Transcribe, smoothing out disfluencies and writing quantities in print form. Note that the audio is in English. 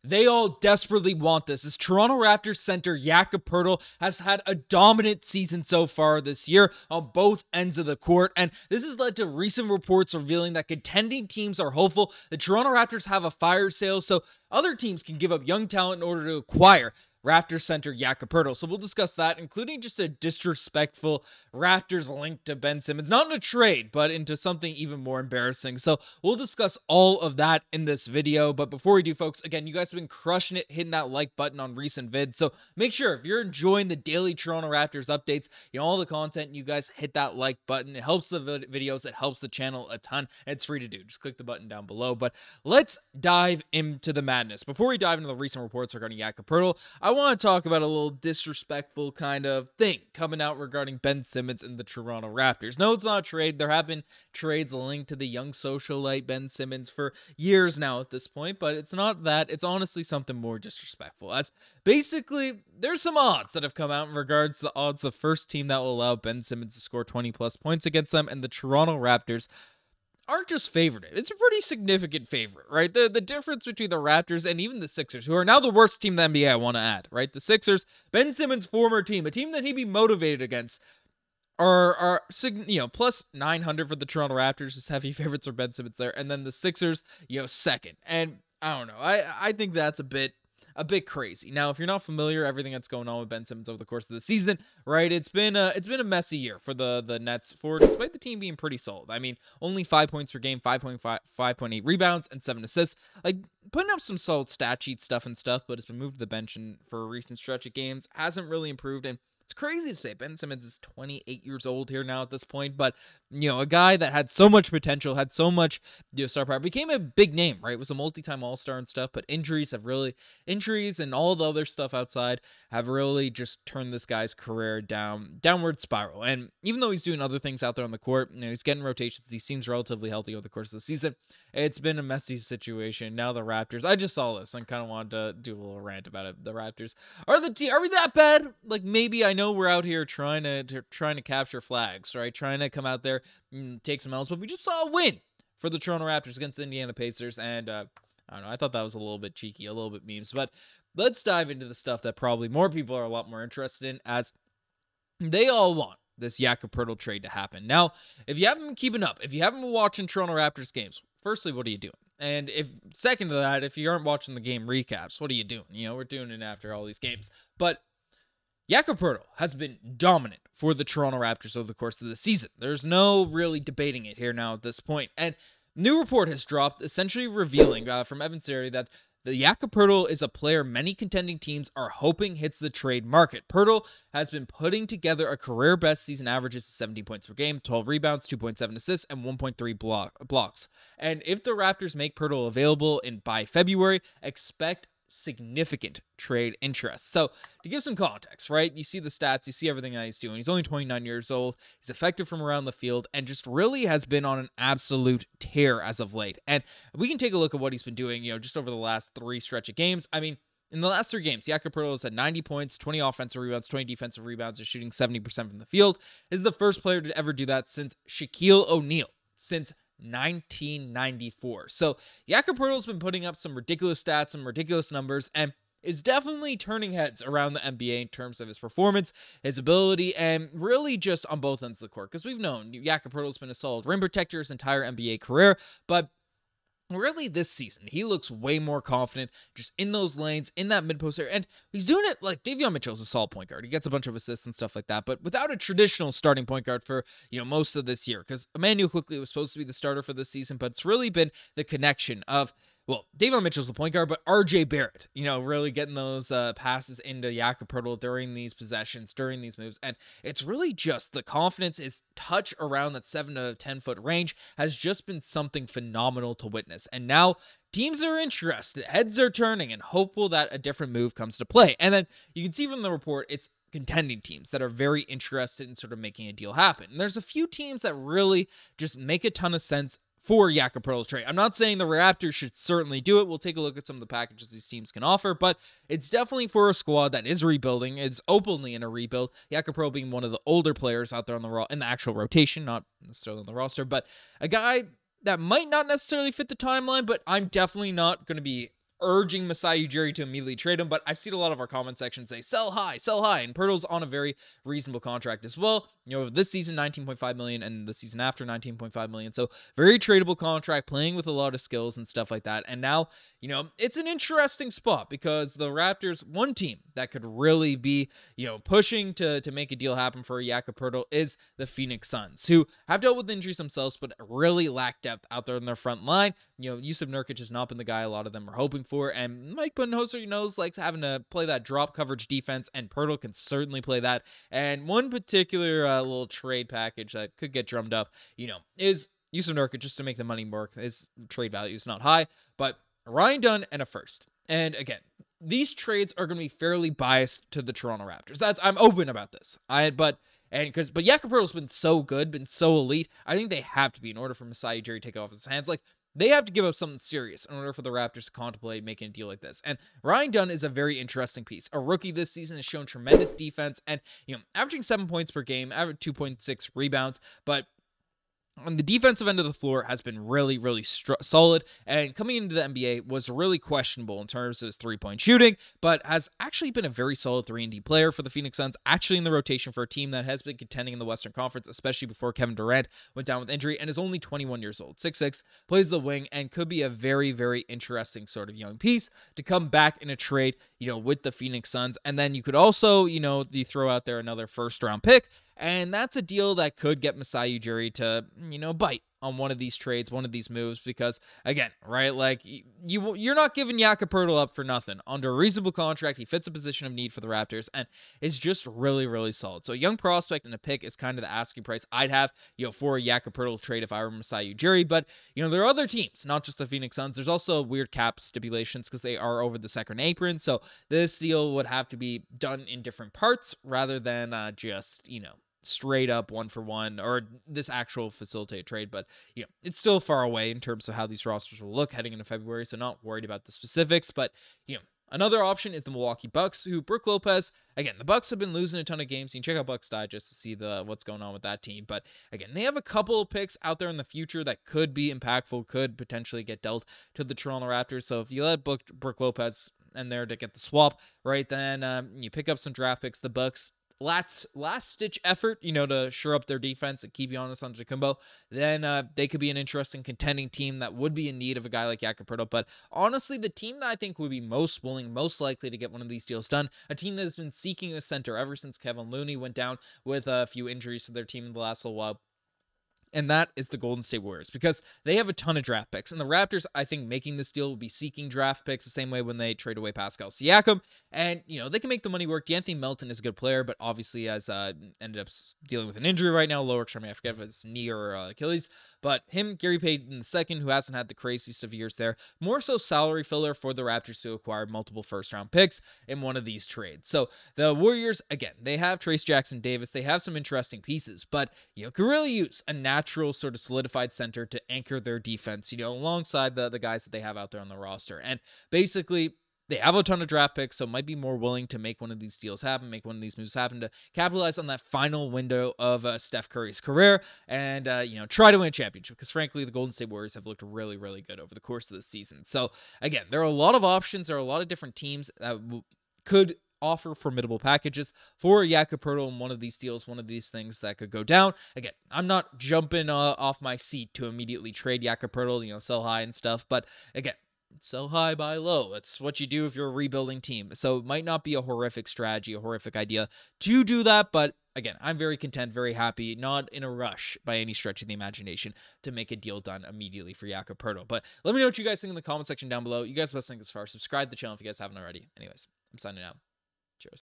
They all desperately want this, as Toronto Raptors center Jakob Poeltl has had a dominant season so far this year on both ends of the court, and this has led to recent reports revealing that contending teams are hopeful the Toronto Raptors have a fire sale so other teams can give up young talent in order to acquire Raptors center Jakob Poeltl. So we'll discuss that, including just a disrespectful Raptors link to Ben Simmons, not in a trade, but into something even more embarrassing. So we'll discuss all of that in this video. But before we do, folks, again, you guys have been crushing it, hitting that like button on recent vids. So make sure if you're enjoying the daily Toronto Raptors updates, all the content, you guys hit that like button. It helps the videos, it helps the channel a ton, and it's free to do. Just click the button down below. But let's dive into the madness. Before we dive into the recent reports regarding Jakob Poeltl, I want to talk about a little disrespectful kind of thing coming out regarding Ben Simmons and the Toronto Raptors. No, it's not a trade. There have been trades linked to the young socialite Ben Simmons for years now at this point, but it's not that. It's honestly something more disrespectful, as basically there's some odds that have come out in regards to the odds the first team that will allow Ben Simmons to score 20 plus points against them, and the Toronto Raptors aren't just favored. It's a pretty significant favorite, right? The difference between the Raptors and even the Sixers, who are now the worst team in the NBA, I want to add, right? The Sixers, Ben Simmons' former team, a team that he'd be motivated against, are plus 900 for the Toronto Raptors, just heavy favorites for Ben Simmons there, and then the Sixers, second. And I don't know, I think that's a bit crazy. Now, if you're not familiar, everything that's going on with Ben Simmons over the course of the season, right? It's been a messy year for the Nets, despite the team being pretty solid. I mean, only 5 points per game, 5.8 rebounds, and 7 assists. Like, putting up some solid stat sheet stuff, but it's been moved to the bench and for a recent stretch of games hasn't really improved. And it's crazy to say Ben Simmons is 28 years old here now at this point, but a guy that had so much potential, had so much star power, became a big name, right? Was a multi-time All-Star and stuff, but injuries and all the other stuff outside have really just turned this guy's career downward spiral. And even though he's doing other things out there on the court, he's getting rotations, he seems relatively healthy over the course of the season. It's been a messy situation. Now the Raptors, I just saw this and kind of wanted to do a little rant about it. The Raptors are we that bad? Like, maybe, I know we're out here trying to capture flags, right? Trying to come out there and take some L's, but we just saw a win for the Toronto Raptors against the Indiana Pacers, and I don't know, I thought that was a little bit cheeky, a little bit memes, but let's dive into the stuff that probably more people are a lot more interested in, as they all want this Jakob Poeltl trade to happen. Now, if you haven't been keeping up, if you haven't been watching Toronto Raptors games, firstly, what are you doing? And second to that, if you aren't watching the game recaps, what are you doing? We're doing it after all these games. But Jakob Poeltl has been dominant for the Toronto Raptors over the course of the season. There's no really debating it here now at this point. And new report has dropped, essentially revealing from Evan Siri that the Jakob Poeltl is a player many contending teams are hoping hits the trade market. Poeltl has been putting together a career-best season averages of 17 points per game, 12 rebounds, 2.7 assists, and 1.3 blocks. And if the Raptors make Poeltl available by February, expect significant trade interest. So to give some context, right? You see the stats, you see everything that he's doing. He's only 29 years old. He's effective from around the field and just really has been on an absolute tear as of late. And we can take a look at what he's been doing, just over the last 3 stretch of games. I mean, in the last 3 games, Jakob Poeltl has had 90 points, 20 offensive rebounds, 20 defensive rebounds, and shooting 70% from the field. This is the first player to ever do that since Shaquille O'Neal, since 1994. So Jakob Poeltl's been putting up some ridiculous stats, some ridiculous numbers, and is definitely turning heads around the NBA in terms of his performance, his ability, and really just on both ends of the court. Because we've known Jakob Poeltl's been a solid rim protector his entire NBA career, but really this season, he looks way more confident just in those lanes, in that mid-post area, and he's doing it like Davion Mitchell's a solid point guard. He gets a bunch of assists and stuff like that, but without a traditional starting point guard for, most of this year, because Immanuel Quickley was supposed to be the starter for this season, but it's really been the connection of, well, Davion Mitchell's the point guard, but RJ Barrett, really getting those passes into Jakob Poeltl during these possessions, during these moves. And it's really just the confidence, his touch around that 7 to 10 foot range has just been something phenomenal to witness. And now teams are interested, heads are turning, and hopeful that a different move comes to play. And then you can see from the report, it's contending teams that are very interested in sort of making a deal happen. And there's a few teams that really just make a ton of sense for Jakob Poeltl's trade. I'm not saying the Raptors should certainly do it. We'll take a look at some of the packages these teams can offer, but it's definitely for a squad that is rebuilding, is openly in a rebuild. Jakob Poeltl being one of the older players out there in the actual rotation, not necessarily on the roster, but a guy that might not necessarily fit the timeline, but I'm definitely not going to be urging Masai Ujiri to immediately trade him, but I've seen a lot of our comment section say sell high, and Poeltl's on a very reasonable contract as well. You know, this season 19.5 million and the season after 19.5 million. So very tradable contract, playing with a lot of skills and stuff like that. And now, you know, it's an interesting spot because the Raptors, one team that could really be, you know, pushing to make a deal happen for Jakob Poeltl is the Phoenix Suns, who have dealt with injuries themselves, but really lack depth out there in their front line. You know, Jusuf Nurkic has not been the guy a lot of them are hoping for, and Mike Budenholzer knows likes having to play that drop coverage defense, and Poeltl can certainly play that. And one particular little trade package that could get drummed up, you know, is Jusuf Nurkic just to make the money work. His trade value is not high, but Ryan Dunn and a first. And again, these trades are going to be fairly biased to the Toronto Raptors. I'm open about this. But Jakob Poeltl's been so good, been so elite. I think they have to be in order for Masai Ujiri to take it off his hands. Like, they have to give up something serious in order for the Raptors to contemplate making a deal like this. And Ryan Dunn is a very interesting piece. A rookie this season has shown tremendous defense and, you know, averaging 7 points per game, average 2.6 rebounds, but on the defensive end of the floor has been really, really solid, and coming into the NBA was really questionable in terms of his three-point shooting, but has actually been a very solid 3-and-D player for the Phoenix Suns, actually in the rotation for a team that has been contending in the Western Conference, especially before Kevin Durant went down with injury, and is only 21 years old, 6'6", plays the wing, and could be a very, very interesting sort of young piece to come back in a trade, you know, with the Phoenix Suns. And then you could also, you know, you throw out there another first-round pick, and that's a deal that could get Masai Ujiri to, you know, bite on one of these trades, one of these moves, because again, right, like you're not giving Jakob Poeltl up for nothing. Under a reasonable contract, he fits a position of need for the Raptors and is just really, really solid. So a young prospect and a pick is kind of the asking price I'd have, you know, for a Jakob Poeltl trade if I were Masai Ujiri. But, you know, there are other teams, not just the Phoenix Suns. There's also weird cap stipulations because they are over the second apron. So this deal would have to be done in different parts rather than just, you know, straight up 1-for-1 or this actual facilitate trade. But, you know, it's still far away in terms of how these rosters will look heading into February, so not worried about the specifics. But, you know, another option is the Milwaukee Bucks, who Brook Lopez, again, the Bucks have been losing a ton of games. You can check out Bucks Digest to see what's going on with that team. But again, they have a couple of picks out there in the future that could be impactful, could potentially get dealt to the Toronto Raptors. So if you let Brook Lopez in there to get the swap, right, then you pick up some draft picks. The Bucks last-ditch effort, you know, to shore up their defense and keep Giannis Antetokounmpo, then they could be an interesting contending team that would be in need of a guy like Jakob Poeltl. But honestly, the team that I think would be most willing, most likely to get one of these deals done, a team that has been seeking a center ever since Kevin Looney went down with a few injuries to their team in the last little while, and that is the Golden State Warriors, because they have a ton of draft picks. And the Raptors, I think, making this deal will be seeking draft picks the same way when they trade away Pascal Siakam. And, you know, they can make the money work. D'Anthony Melton is a good player, but obviously has ended up dealing with an injury right now, lower extremity. I forget if it's knee or Achilles. But him, Gary Payton II, who hasn't had the craziest of years there, more so salary filler for the Raptors to acquire multiple first-round picks in one of these trades. So the Warriors, again, they have Trace Jackson-Davis. They have some interesting pieces, but, you know, could really use a natural sort of solidified center to anchor their defense, you know, alongside the guys that they have out there on the roster. And basically, they have a ton of draft picks, so might be more willing to make one of these deals happen, make one of these moves happen to capitalize on that final window of Steph Curry's career and, you know, try to win a championship, because frankly, the Golden State Warriors have looked really, really good over the course of the season. So again, there are a lot of options. There are a lot of different teams that could offer formidable packages for Jakob Poeltl in one of these deals, one of these things that could go down. Again, I'm not jumping off my seat to immediately trade Jakob Poeltl, you know, sell high and stuff, but again, sell high, buy low. It's what you do if you're a rebuilding team. So it might not be a horrific strategy, a horrific idea to do that, but again, I'm very content, very happy, not in a rush by any stretch of the imagination to make a deal done immediately for Jakob Poeltl. But let me know what you guys think in the comment section down below. You guys best think this far. Subscribe to the channel if you guys haven't already. Anyways, I'm signing out. Cheers.